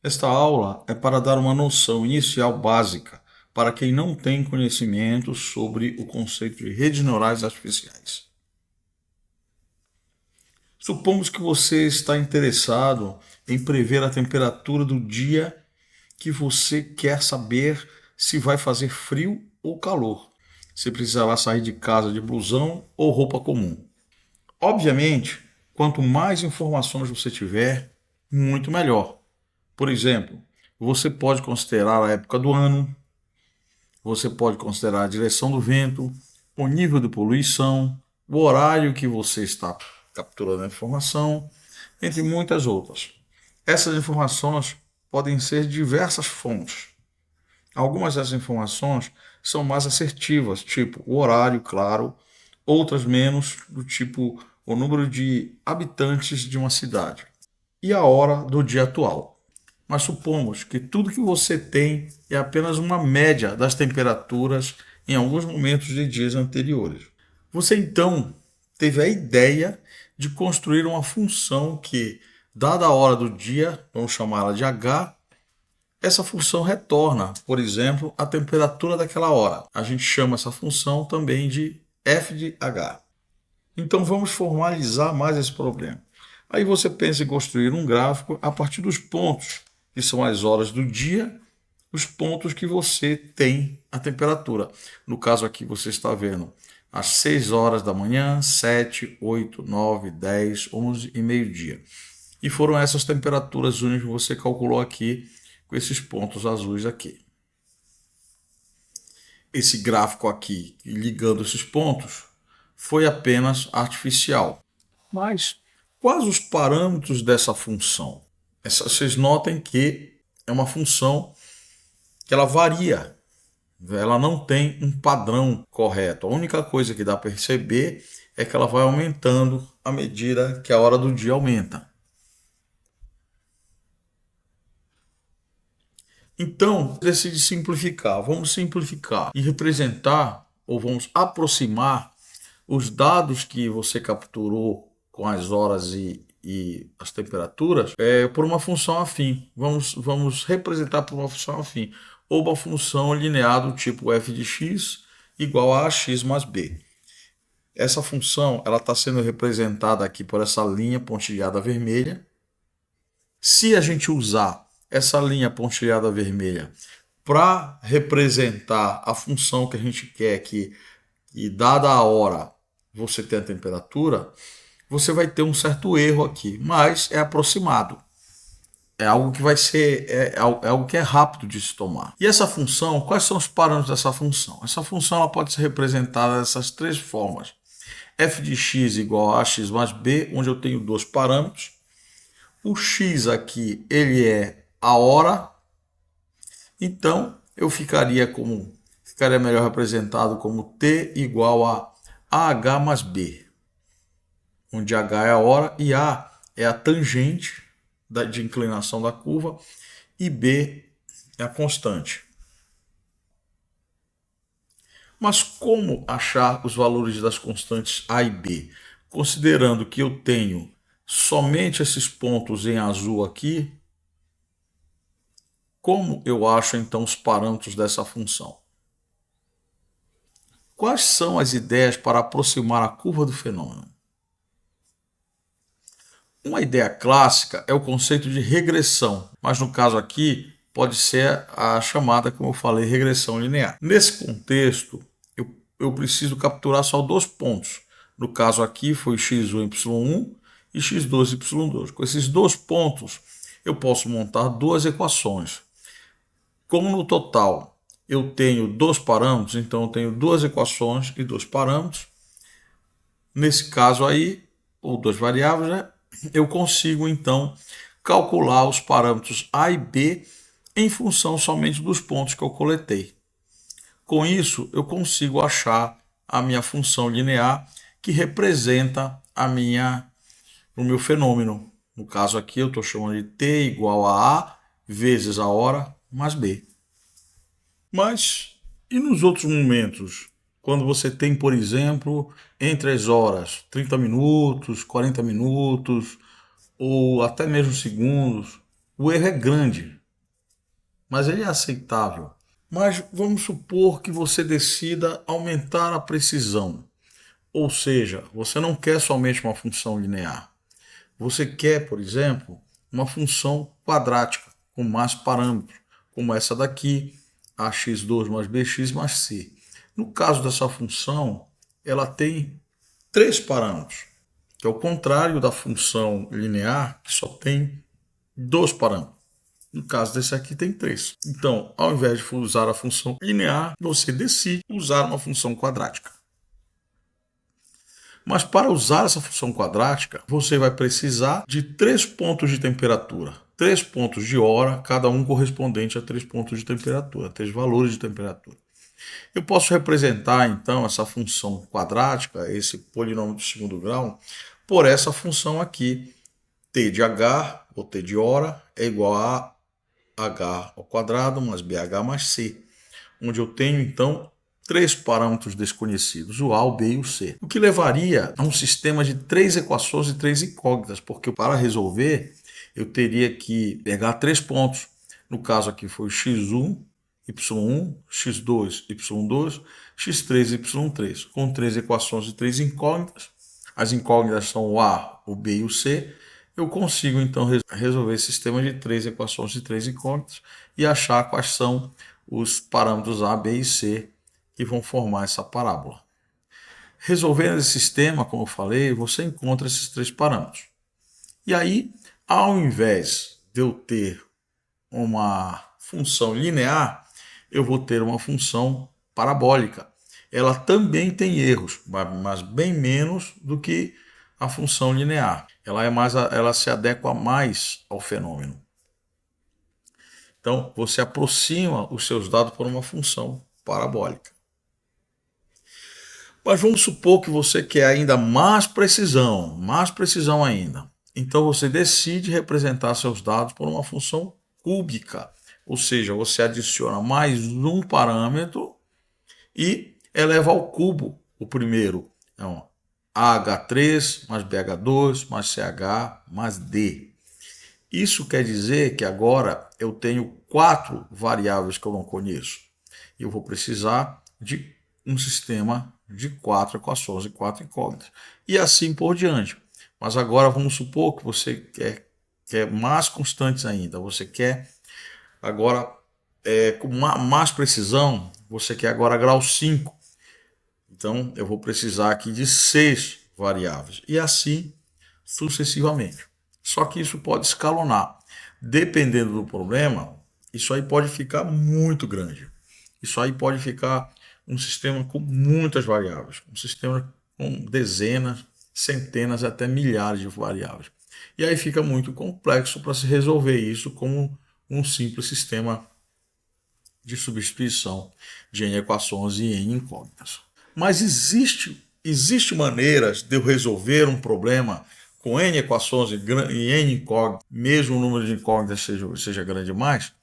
Esta aula é para dar uma noção inicial básica para quem não tem conhecimento sobre o conceito de redes neurais artificiais. Supomos que você está interessado em prever a temperatura do dia que você quer saber se vai fazer frio ou calor, se precisará sair de casa de blusão ou roupa comum. Obviamente, quanto mais informações você tiver, muito melhor. Por exemplo, você pode considerar a época do ano, você pode considerar a direção do vento, o nível de poluição, o horário que você está capturando a informação, entre muitas outras. Essas informações podem ser de diversas fontes. Algumas dessas informações são mais assertivas, tipo o horário, claro, outras menos, do tipo o número de habitantes de uma cidade e a hora do dia atual. Mas supomos que tudo que você tem é apenas uma média das temperaturas em alguns momentos de dias anteriores. Você então teve a ideia de construir uma função que, dada a hora do dia, vamos chamá-la de H, essa função retorna, por exemplo, a temperatura daquela hora. A gente chama essa função também de f de h. Então vamos formalizar mais esse problema. Aí você pensa em construir um gráfico a partir dos pontos, que são as horas do dia, os pontos que você tem a temperatura. No caso aqui você está vendo às 6 horas da manhã, 7, 8, 9, 10, 11 e meio-dia. E foram essas temperaturas únicas que você calculou aqui com esses pontos azuis aqui. Esse gráfico aqui, ligando esses pontos, foi apenas artificial. Mas quais os parâmetros dessa função? Vocês notem que é uma função que ela varia. Ela não tem um padrão correto. A única coisa que dá para perceber é que ela vai aumentando à medida que a hora do dia aumenta. Então, decide simplificar. Vamos simplificar e representar, ou vamos aproximar os dados que você capturou com as horas e as temperaturas por uma função afim. Vamos representar por uma função afim, ou uma função linear do tipo f de x igual a x mais b. Essa função ela está sendo representada aqui por essa linha pontilhada vermelha. Se a gente usar essa linha pontilhada vermelha para representar a função que a gente quer que, e dada a hora, você tem a temperatura, você vai ter um certo erro aqui, mas é aproximado. É algo que vai ser, algo que é rápido de se tomar. E essa função, quais são os parâmetros dessa função? Essa função ela pode ser representada dessas três formas. f de x igual a x mais b, onde eu tenho dois parâmetros. O x aqui, ele é a hora, então eu ficaria melhor representado como t igual a AH mais B, onde H é a hora e A é a tangente de inclinação da curva e B é a constante. Mas como achar os valores das constantes A e B? Considerando que eu tenho somente esses pontos em azul aqui, como eu acho então os parâmetros dessa função? Quais são as ideias para aproximar a curva do fenômeno? Uma ideia clássica é o conceito de regressão, mas no caso aqui pode ser a chamada, como eu falei, regressão linear. Nesse contexto, eu preciso capturar só dois pontos. No caso aqui foi x1, y1 e x2, y2. Com esses dois pontos, eu posso montar duas equações. Como no total eu tenho dois parâmetros, então eu tenho duas equações e dois parâmetros. Nesse caso aí, ou duas variáveis, né? Eu consigo então calcular os parâmetros A e B em função somente dos pontos que eu coletei. Com isso, eu consigo achar a minha função linear que representa o meu fenômeno. No caso aqui, eu estou chamando de t igual a A vezes a hora mais B. Mas e nos outros momentos? Quando você tem, por exemplo, entre as horas 30 minutos, 40 minutos ou até mesmo segundos, O erro é grande, mas ele é aceitável. Mas vamos supor que você decida aumentar a precisão. Ou seja, você não quer somente uma função linear. Você quer, por exemplo, uma função quadrática com mais parâmetros, como essa daqui, ax2 mais bx mais c. No caso dessa função, ela tem 3 parâmetros, que é o contrário da função linear, que só tem 2 parâmetros. No caso desse aqui tem 3. Então, ao invés de usar a função linear, você decide usar uma função quadrática. Mas para usar essa função quadrática, você vai precisar de 3 pontos de temperatura. 3 pontos de hora, cada um correspondente a 3 pontos de temperatura, 3 valores de temperatura. Eu posso representar, então, essa função quadrática, esse polinômio de segundo grau, por essa função aqui. T de H, ou T de hora, é igual a H ao quadrado mais BH mais C, onde eu tenho, então, 3 parâmetros desconhecidos, o A, o B e o C. O que levaria a um sistema de 3 equações e 3 incógnitas, porque para resolver eu teria que pegar 3 pontos. No caso aqui foi o x1, y1, x2, y2, x3, y3, com 3 equações e 3 incógnitas. As incógnitas são o A, o B e o C. Eu consigo então resolver esse sistema de 3 equações e 3 incógnitas e achar quais são os parâmetros A, B e C que vão formar essa parábola. Resolvendo esse sistema, como eu falei, você encontra esses 3 parâmetros. E aí, ao invés de eu ter uma função linear, eu vou ter uma função parabólica. Ela também tem erros, mas bem menos do que a função linear. Ela se adequa mais ao fenômeno. Então, você aproxima os seus dados por uma função parabólica. Mas vamos supor que você quer ainda mais precisão ainda. Então você decide representar seus dados por uma função cúbica, ou seja, você adiciona mais um parâmetro e eleva ao cubo o primeiro. Então, AH3 mais BH2 mais CH mais D. Isso quer dizer que agora eu tenho 4 variáveis que eu não conheço. Eu vou precisar de um sistema de 4 equações e 4 incógnitas. E assim por diante. Mas agora vamos supor que você quer mais constantes ainda. Você quer agora, com mais precisão, você quer agora grau 5. Então eu vou precisar aqui de 6 variáveis. E assim sucessivamente. Só que isso pode escalonar. Dependendo do problema, isso aí pode ficar muito grande. Isso aí pode ficar um sistema com muitas variáveis, um sistema com dezenas, centenas, até milhares de variáveis. E aí fica muito complexo para se resolver isso como um simples sistema de substituição de N equações e N incógnitas. Mas existe maneiras de eu resolver um problema com N equações e N incógnitas, mesmo o número de incógnitas seja grande demais?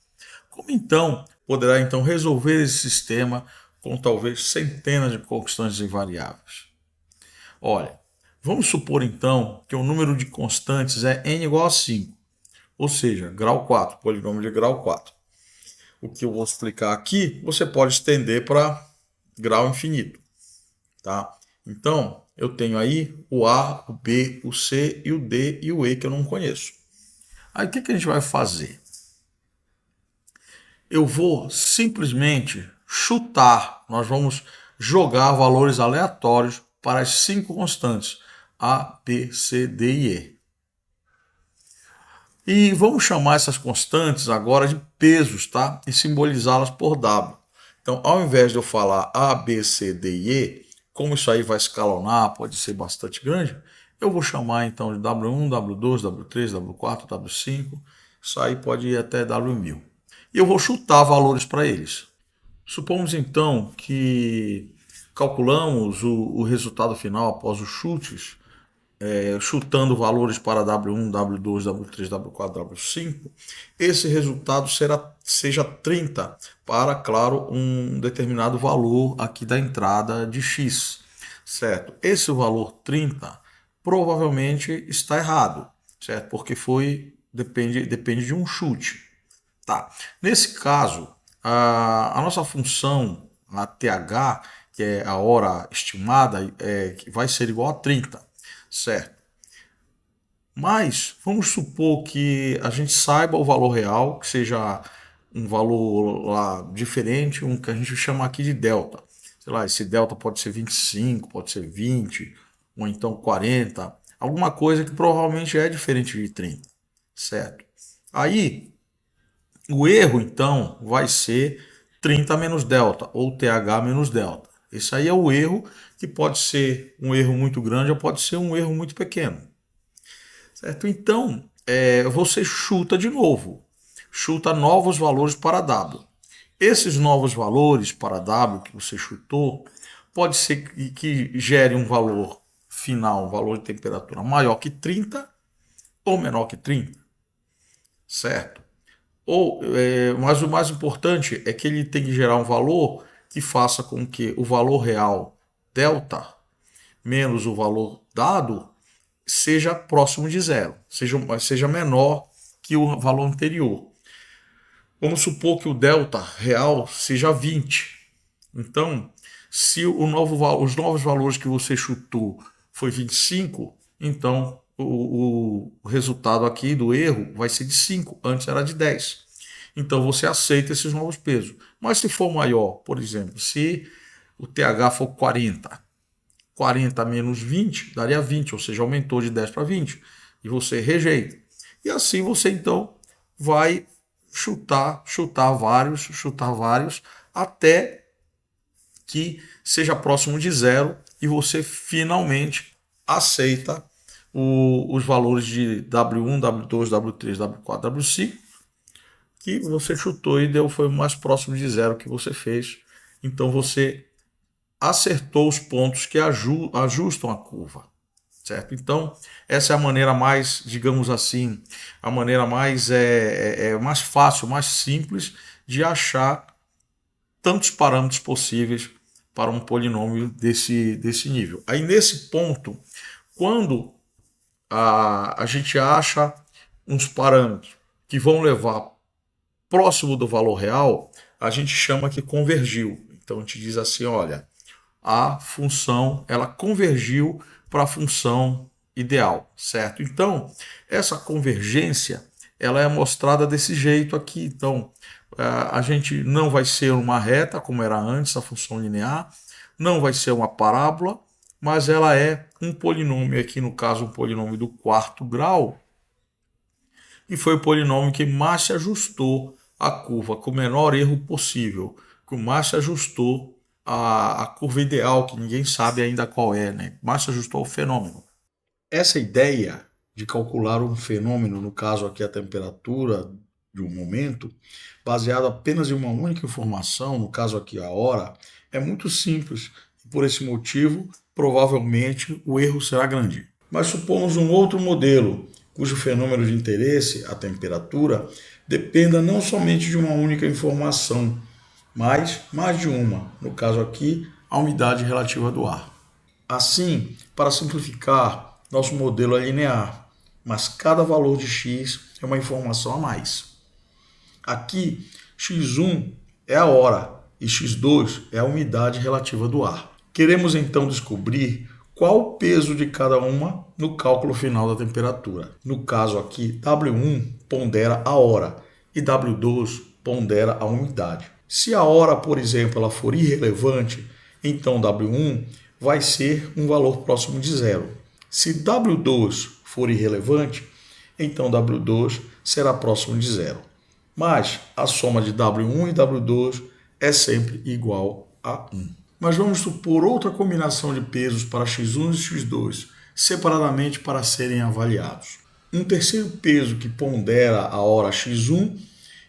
Como então poderá resolver esse sistema com talvez centenas de constantes e variáveis? Olha, vamos supor então que o número de constantes é n igual a 5, ou seja, grau 4, polinômio de grau 4. O que eu vou explicar aqui, você pode estender para grau infinito, tá? Então, eu tenho aí o A, o B, o C e o D e o E que eu não conheço. Aí o que a gente vai fazer? Eu vou simplesmente chutar, nós vamos jogar valores aleatórios para as 5 constantes, A, B, C, D e E. E vamos chamar essas constantes agora de pesos, tá? E simbolizá-las por W. Então, ao invés de eu falar A, B, C, D e E, como isso aí vai escalonar, pode ser bastante grande, eu vou chamar então de W1, W2, W3, W4, W5, isso aí pode ir até W1000. E eu vou chutar valores para eles. Supomos então que calculamos o resultado final após os chutes, chutando valores para W1, W2, W3, W4, W5, esse resultado seja 30 para, claro, um determinado valor aqui da entrada de X, certo? Esse valor 30 provavelmente está errado, certo? Porque foi depende de um chute. Tá. Nesse caso, a nossa função, a TH, que é a hora estimada, que vai ser igual a 30, certo? Mas vamos supor que a gente saiba o valor real, que seja um valor lá diferente, um que a gente chama aqui de delta. Sei lá, esse delta pode ser 25, pode ser 20, ou então 40, alguma coisa que provavelmente é diferente de 30, certo? Aí, o erro então vai ser 30 menos delta, ou TH menos delta. Esse aí é o erro, que pode ser um erro muito grande ou pode ser um erro muito pequeno. Certo? Então, você chuta de novo, chuta novos valores para W. Esses novos valores para W que você chutou, pode ser que gere um valor final, um valor de temperatura maior que 30 ou menor que 30, certo? Mas o mais importante é que ele tem que gerar um valor que faça com que o valor real delta menos o valor dado seja próximo de zero, seja menor que o valor anterior. Vamos supor que o delta real seja 20. Então, se os novos valores que você chutou foi 25, então o resultado aqui do erro vai ser de 5, antes era de 10. Então você aceita esses novos pesos. Mas se for maior, por exemplo, se o TH for 40, 40 menos 20 daria 20, ou seja, aumentou de 10 para 20, e você rejeita. E assim você então vai chutar vários, até que seja próximo de zero e você finalmente aceita os valores de W1, W2, W3, W4, W5 que você chutou e foi o mais próximo de zero que você fez. Então você acertou os pontos que ajustam a curva, certo? Então, essa é a maneira mais, digamos assim, a maneira mais, mais fácil, mais simples de achar tantos parâmetros possíveis para um polinômio desse nível. Aí, nesse ponto, quando a gente acha uns parâmetros que vão levar próximo do valor real, a gente chama que convergiu. Então, a gente diz assim, olha, a função ela convergiu para a função ideal, certo? Então, essa convergência ela é mostrada desse jeito aqui. Então, a gente não vai ser uma reta, como era antes, a função linear, não vai ser uma parábola, mas ela é um polinômio, aqui no caso um polinômio do quarto grau, e foi o polinômio que mais se ajustou à curva, com o menor erro possível, que mais se ajustou a curva ideal, que ninguém sabe ainda qual é, né? Mas se ajustou ao fenômeno. Essa ideia de calcular um fenômeno, no caso aqui a temperatura de um momento, baseado apenas em uma única informação, no caso aqui a hora, é muito simples. Por esse motivo, provavelmente o erro será grande. Mas supomos um outro modelo, cujo fenômeno de interesse, a temperatura, dependa não somente de uma única informação, mas mais de uma, no caso aqui, a umidade relativa do ar. Assim, para simplificar, nosso modelo é linear, mas cada valor de x é uma informação a mais. Aqui, x1 é a hora e x2 é a umidade relativa do ar. Queremos então descobrir qual o peso de cada uma no cálculo final da temperatura. No caso aqui, W1 pondera a hora e W2 pondera a umidade. Se a hora, por exemplo, ela for irrelevante, então W1 vai ser um valor próximo de zero. Se W2 for irrelevante, então W2 será próximo de zero. Mas a soma de W1 e W2 é sempre igual a 1. Mas vamos supor outra combinação de pesos para x1 e x2, separadamente para serem avaliados. Um terceiro peso que pondera a hora x1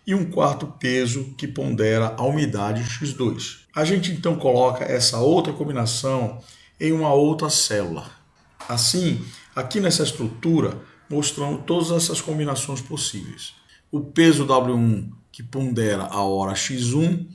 e um quarto peso que pondera a umidade x2. A gente então coloca essa outra combinação em uma outra célula. Assim, aqui nessa estrutura, mostramos todas essas combinações possíveis. O peso W1 que pondera a hora x1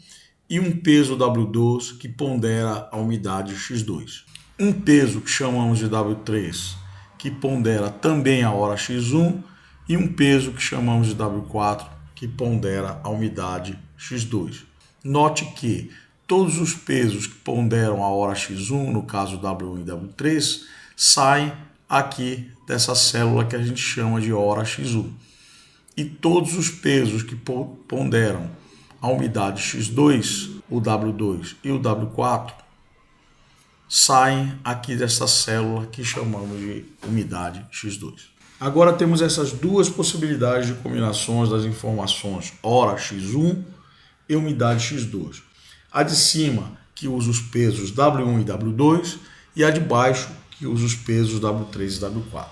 e um peso W2 que pondera a umidade x2. Um peso que chamamos de W3 que pondera também a hora x1 e um peso que chamamos de W4, que pondera a umidade X2. Note que todos os pesos que ponderam a hora X1, no caso W1 e W3, saem aqui dessa célula que a gente chama de hora X1. E todos os pesos que ponderam a umidade X2, o W2 e o W4, saem aqui dessa célula que chamamos de umidade X2. Agora temos essas duas possibilidades de combinações das informações hora X1 e umidade X2. A de cima, que usa os pesos W1 e W2, e a de baixo, que usa os pesos W3 e W4.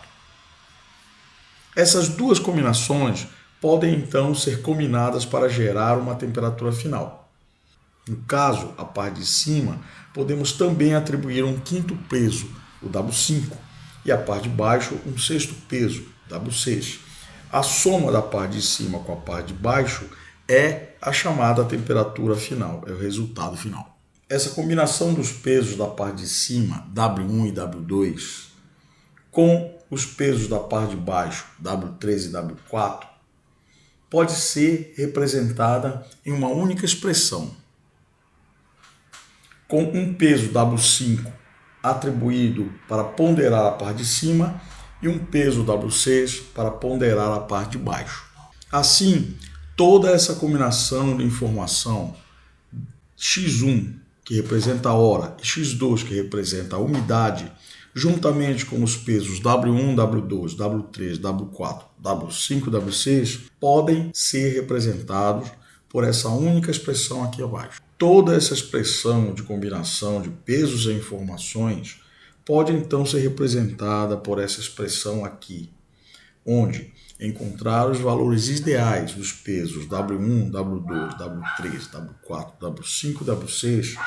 Essas duas combinações podem então ser combinadas para gerar uma temperatura final. No caso, a parte de cima, podemos também atribuir um quinto peso, o W5, e a parte de baixo um sexto peso, W6. A soma da parte de cima com a parte de baixo é a chamada temperatura final, é o resultado final. Essa combinação dos pesos da parte de cima, W1 e W2, com os pesos da parte de baixo, W3 e W4, pode ser representada em uma única expressão, com um peso W5 atribuído para ponderar a parte de cima e um peso W6 para ponderar a parte de baixo. Assim, toda essa combinação de informação X1, que representa a hora, e X2, que representa a umidade, juntamente com os pesos W1, W2, W3, W4, W5 e W6, podem ser representados por essa única expressão aqui abaixo. Toda essa expressão de combinação de pesos e informações pode então ser representada por essa expressão aqui, onde encontrar os valores ideais dos pesos W1, W2, W3, W4, W5 e W6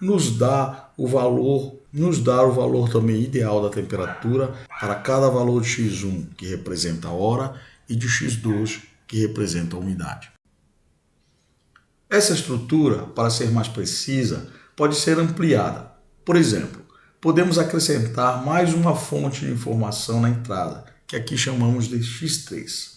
nos dá o valor também ideal da temperatura para cada valor de X1, que representa a hora, e de X2, que representa a umidade. Essa estrutura, para ser mais precisa, pode ser ampliada. Por exemplo, podemos acrescentar mais uma fonte de informação na entrada, que aqui chamamos de X3.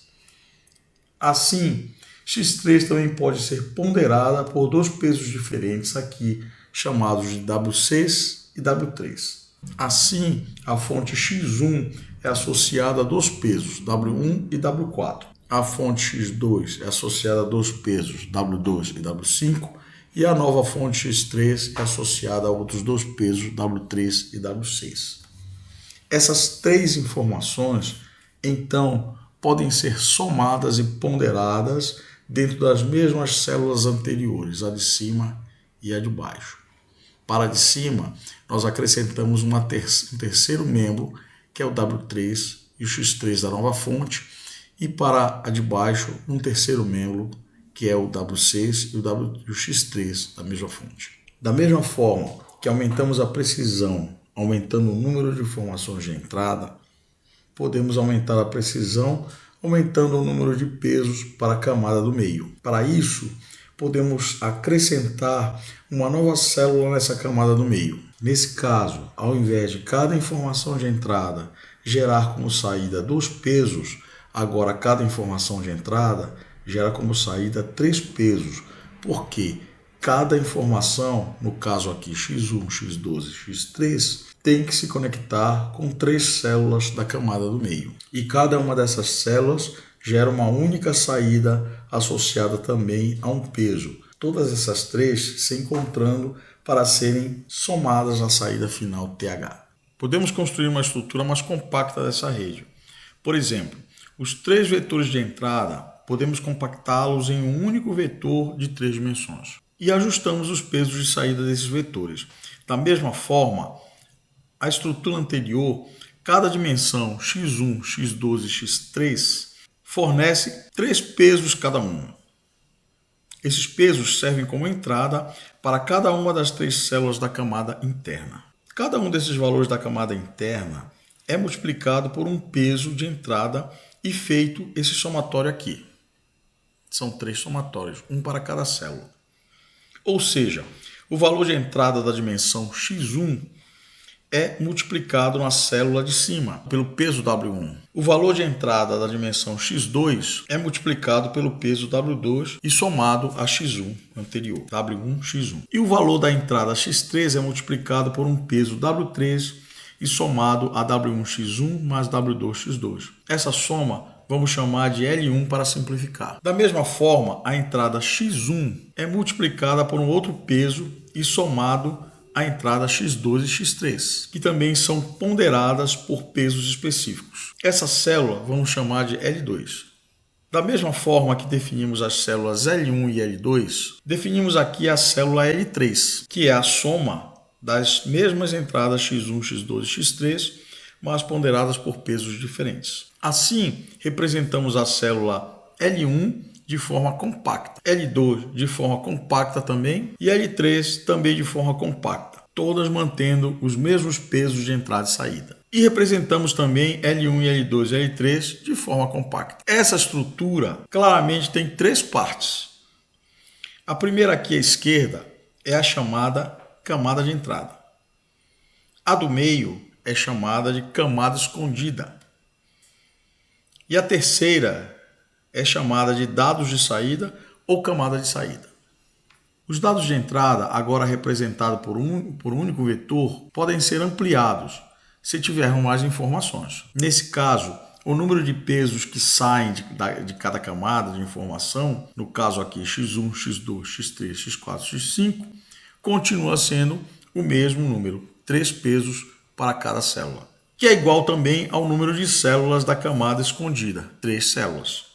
Assim, X3 também pode ser ponderada por dois pesos diferentes aqui, chamados de W6 e W3. Assim, a fonte X1 é associada a dois pesos, W1 e W4. A fonte X2 é associada a dois pesos, W2 e W5, e a nova fonte X3 é associada a outros dois pesos, W3 e W6. Essas três informações, então, podem ser somadas e ponderadas dentro das mesmas células anteriores, a de cima e a de baixo. Para a de cima, nós acrescentamos um terceiro membro, que é o W3 e o X3 da nova fonte, e para a de baixo, um terceiro membro, que é o W6 e o X3 da mesma fonte. Da mesma forma que aumentamos a precisão, aumentando o número de informações de entrada, podemos aumentar a precisão aumentando o número de pesos para a camada do meio. Para isso, podemos acrescentar uma nova célula nessa camada do meio. Nesse caso, ao invés de cada informação de entrada gerar como saída dois pesos, agora cada informação de entrada gera como saída três pesos, porque cada informação, no caso aqui X1, X2 e X3, tem que se conectar com três células da camada do meio. E cada uma dessas células gera uma única saída associada também a um peso. Todas essas três se encontrando para serem somadas na saída final TH. Podemos construir uma estrutura mais compacta dessa rede. Por exemplo, os três vetores de entrada podemos compactá-los em um único vetor de três dimensões. E ajustamos os pesos de saída desses vetores. Da mesma forma, a estrutura anterior, cada dimensão x1, x2 e x3 fornece três pesos cada uma. Esses pesos servem como entrada para cada uma das três células da camada interna. Cada um desses valores da camada interna é multiplicado por um peso de entrada e feito esse somatório aqui. São três somatórios, um para cada célula. Ou seja, o valor de entrada da dimensão x1 é multiplicado na célula de cima pelo peso W1. O valor de entrada da dimensão x2 é multiplicado pelo peso W2 e somado a x1 anterior, W1, x1. E o valor da entrada x3 é multiplicado por um peso W3 e somado a W1x1 mais W2x2. Essa soma vamos chamar de L1 para simplificar. Da mesma forma, a entrada x1 é multiplicada por um outro peso e somado a entrada x2 e x3, que também são ponderadas por pesos específicos. Essa célula vamos chamar de L2. Da mesma forma que definimos as células L1 e L2, definimos aqui a célula L3, que é a soma das mesmas entradas x1, x2 e x3, mas ponderadas por pesos diferentes. Assim, representamos a célula L1 de forma compacta, L2 de forma compacta também e L3 também de forma compacta, todas mantendo os mesmos pesos de entrada e saída. E representamos também L1 e L2 e L3 de forma compacta. Essa estrutura claramente tem três partes. A primeira aqui à esquerda é a chamada camada de entrada. A do meio é chamada de camada escondida. E a terceira é chamada de dados de saída ou camada de saída. Os dados de entrada, agora representados por um único vetor, podem ser ampliados se tivermos mais informações. Nesse caso, o número de pesos que saem de cada camada de informação, no caso aqui x1, x2, x3, x4, x5, continua sendo o mesmo número, 3 pesos para cada célula, que é igual também ao número de células da camada escondida, 3 células.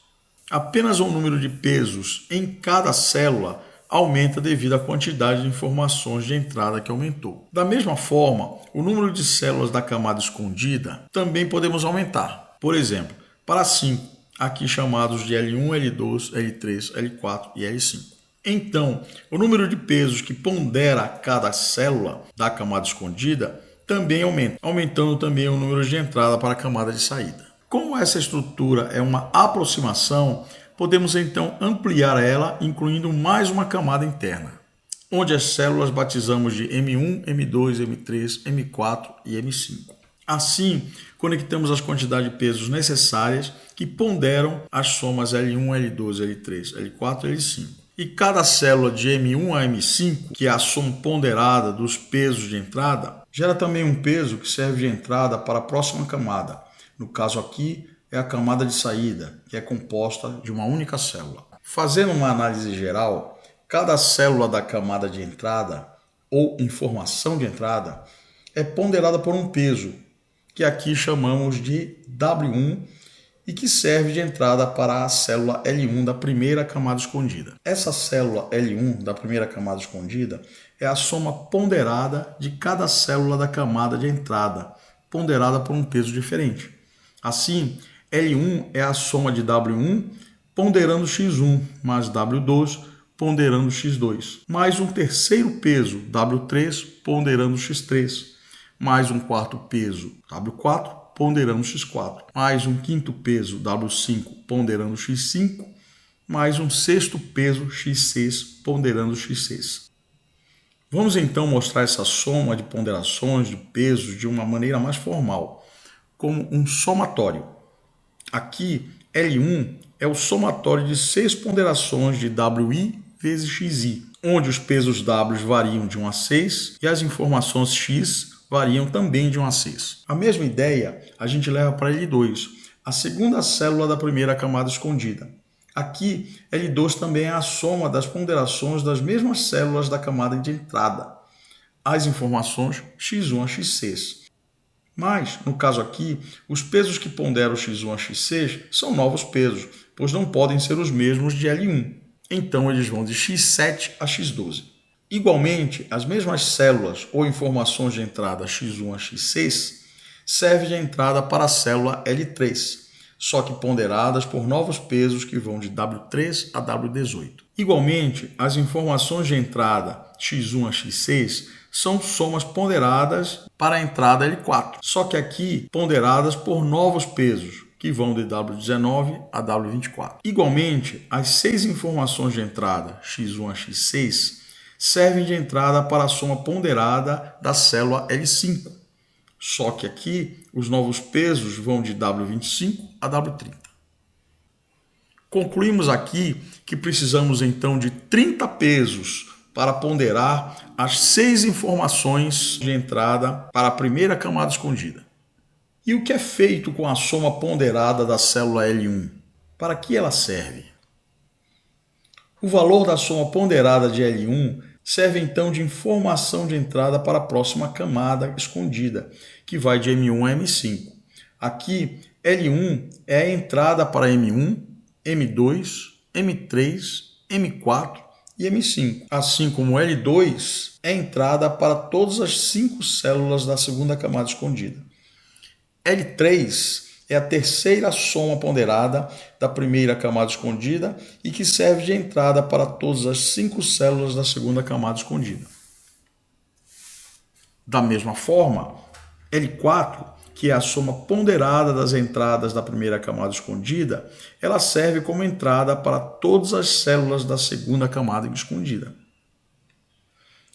Apenas o número de pesos em cada célula aumenta devido à quantidade de informações de entrada que aumentou. Da mesma forma, o número de células da camada escondida também podemos aumentar. Por exemplo, para 5, aqui chamados de L1, L2, L3, L4 e L5. Então, o número de pesos que pondera cada célula da camada escondida também aumenta, aumentando também o número de entrada para a camada de saída. Como essa estrutura é uma aproximação, podemos então ampliar ela, incluindo mais uma camada interna, onde as células batizamos de M1, M2, M3, M4 e M5. Assim, conectamos as quantidades de pesos necessárias que ponderam as somas L1, L2, L3, L4 e L5. E cada célula de M1 a M5, que é a soma ponderada dos pesos de entrada, gera também um peso que serve de entrada para a próxima camada. No caso aqui, é a camada de saída, que é composta de uma única célula. Fazendo uma análise geral, cada célula da camada de entrada, ou informação de entrada, é ponderada por um peso, que aqui chamamos de W1, e que serve de entrada para a célula L1 da primeira camada escondida. Essa célula L1 da primeira camada escondida é a soma ponderada de cada célula da camada de entrada, ponderada por um peso diferente. Assim, L1 é a soma de W1 ponderando x1 mais W2 ponderando x2, mais um terceiro peso, W3 ponderando x3, mais um quarto peso, W4 ponderando x4, mais um quinto peso, W5 ponderando x5, mais um sexto peso, x6 ponderando x6. Vamos então mostrar essa soma de ponderações de pesos de uma maneira mais formal, como um somatório. Aqui, L1 é o somatório de 6 ponderações de WI vezes XI, onde os pesos W variam de 1 a 6 e as informações X variam também de 1 a 6. A mesma ideia a gente leva para L2, a segunda célula da primeira camada escondida. Aqui, L2 também é a soma das ponderações das mesmas células da camada de entrada, as informações X1 a X6. Mas, no caso aqui, os pesos que ponderam X1 a X6 são novos pesos, pois não podem ser os mesmos de L1. Então, eles vão de X7 a X12. Igualmente, as mesmas células ou informações de entrada X1 a X6 servem de entrada para a célula L3, só que ponderadas por novos pesos que vão de W3 a W18. Igualmente, as informações de entrada X1 a X6 são somas ponderadas para a entrada L4, só que aqui ponderadas por novos pesos, que vão de W19 a W24. Igualmente, as 6 informações de entrada X1 a X6 servem de entrada para a soma ponderada da célula L5, Só que aqui os novos pesos vão de W25 a W30. Concluímos aqui que precisamos então de 30 pesos para ponderar as 6 informações de entrada para a primeira camada escondida. E o que é feito com a soma ponderada da célula L1? Para que ela serve? O valor da soma ponderada de L1 serve então de informação de entrada para a próxima camada escondida, que vai de M1 a M5. Aqui, L1 é a entrada para M1, M2, M3, M4 e M5, assim como L2 é a entrada para todas as 5 células da segunda camada escondida. L3 é a terceira soma ponderada da primeira camada escondida e que serve de entrada para todas as 5 células da segunda camada escondida. Da mesma forma, L4, que é a soma ponderada das entradas da primeira camada escondida, ela serve como entrada para todas as células da segunda camada escondida.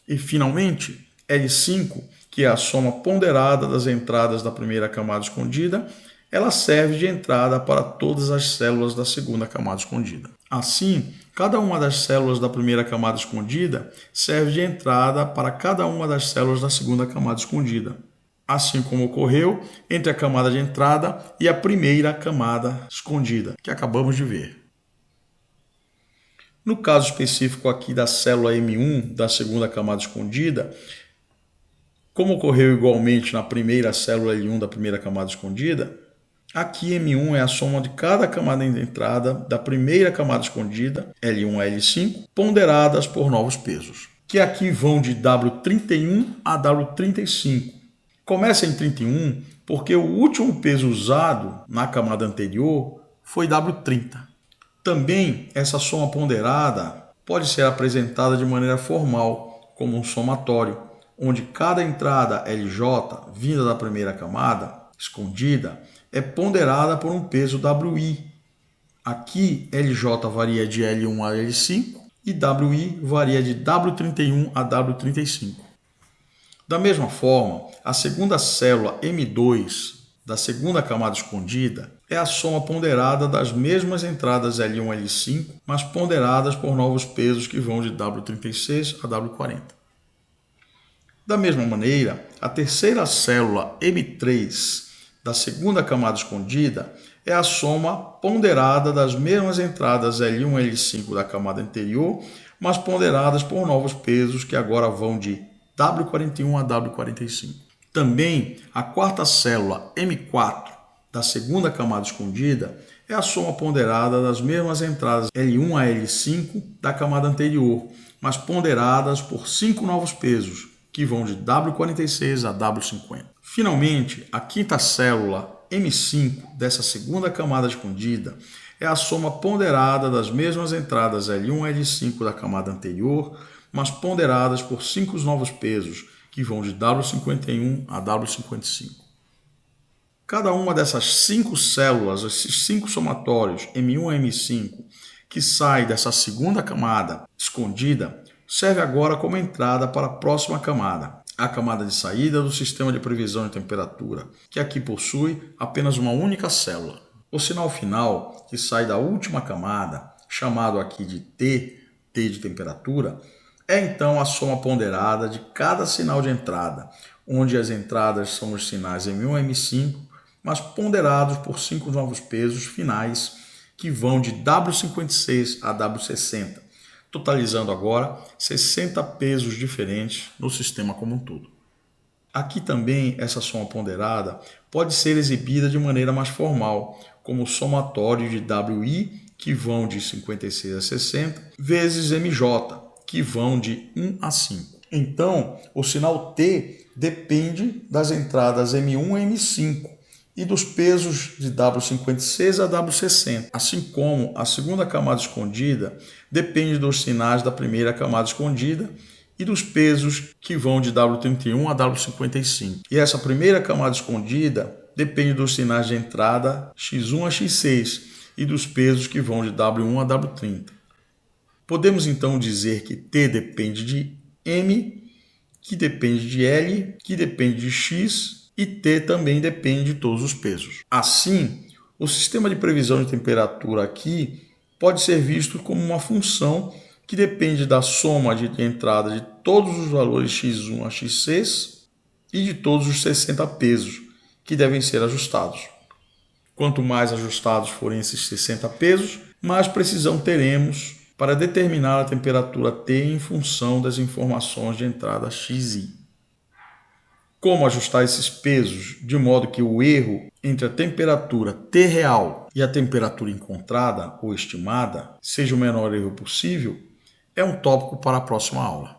E, finalmente, L5, que é a soma ponderada das entradas da primeira camada escondida, ela serve de entrada para todas as células da segunda camada escondida. Assim, cada uma das células da primeira camada escondida serve de entrada para cada uma das células da segunda camada escondida, assim como ocorreu entre a camada de entrada e a primeira camada escondida, que acabamos de ver. No caso específico aqui da célula M1 da segunda camada escondida, como ocorreu igualmente na primeira célula L1 da primeira camada escondida, aqui M1 é a soma de cada camada de entrada da primeira camada escondida, L1 a L5, ponderadas por novos pesos, que aqui vão de W31 a W35. Começa em 31 porque o último peso usado na camada anterior foi W30. Também essa soma ponderada pode ser apresentada de maneira formal, como um somatório, onde cada entrada LJ vinda da primeira camada escondida é ponderada por um peso WI. Aqui LJ varia de L1 a L5 e WI varia de W31 a W35. Da mesma forma, a segunda célula M2 da segunda camada escondida é a soma ponderada das mesmas entradas L1 e L5, mas ponderadas por novos pesos que vão de W36 a W40. Da mesma maneira, a terceira célula M3 da segunda camada escondida é a soma ponderada das mesmas entradas L1 e L5 da camada anterior, mas ponderadas por novos pesos que agora vão de W41 a W45. Também a quarta célula M4 da segunda camada escondida é a soma ponderada das mesmas entradas L1 a L5 da camada anterior, mas ponderadas por 5 novos pesos, que vão de W46 a W50. Finalmente, a quinta célula M5 dessa segunda camada escondida é a soma ponderada das mesmas entradas L1 a L5 da camada anterior, mas ponderadas por 5 novos pesos, que vão de W51 a W55. Cada uma dessas 5 células, esses 5 somatórios M1 a M5, que sai dessa segunda camada escondida, serve agora como entrada para a próxima camada, a camada de saída do sistema de previsão de temperatura, que aqui possui apenas uma única célula. O sinal final, que sai da última camada, chamado aqui de T de temperatura, é então a soma ponderada de cada sinal de entrada, onde as entradas são os sinais M1 e M5, mas ponderados por 5 novos pesos finais que vão de W56 a W60, totalizando agora 60 pesos diferentes no sistema como um todo. Aqui também essa soma ponderada pode ser exibida de maneira mais formal, como somatório de WI, que vão de 56 a 60, vezes MJ, que vão de 1 a 5. Então, o sinal T depende das entradas M1 e M5 e dos pesos de W56 a W60, assim como a segunda camada escondida depende dos sinais da primeira camada escondida e dos pesos que vão de W31 a W55. E essa primeira camada escondida depende dos sinais de entrada X1 a X6 e dos pesos que vão de W1 a W30. Podemos então dizer que T depende de M, que depende de L, que depende de X e T também depende de todos os pesos. Assim, o sistema de previsão de temperatura aqui pode ser visto como uma função que depende da soma de entrada de todos os valores x1 a xc e de todos os 60 pesos que devem ser ajustados. Quanto mais ajustados forem esses 60 pesos, mais precisão teremos para determinar a temperatura T em função das informações de entrada xi. Como ajustar esses pesos de modo que o erro entre a temperatura T real e a temperatura encontrada ou estimada seja o menor erro possível, é um tópico para a próxima aula.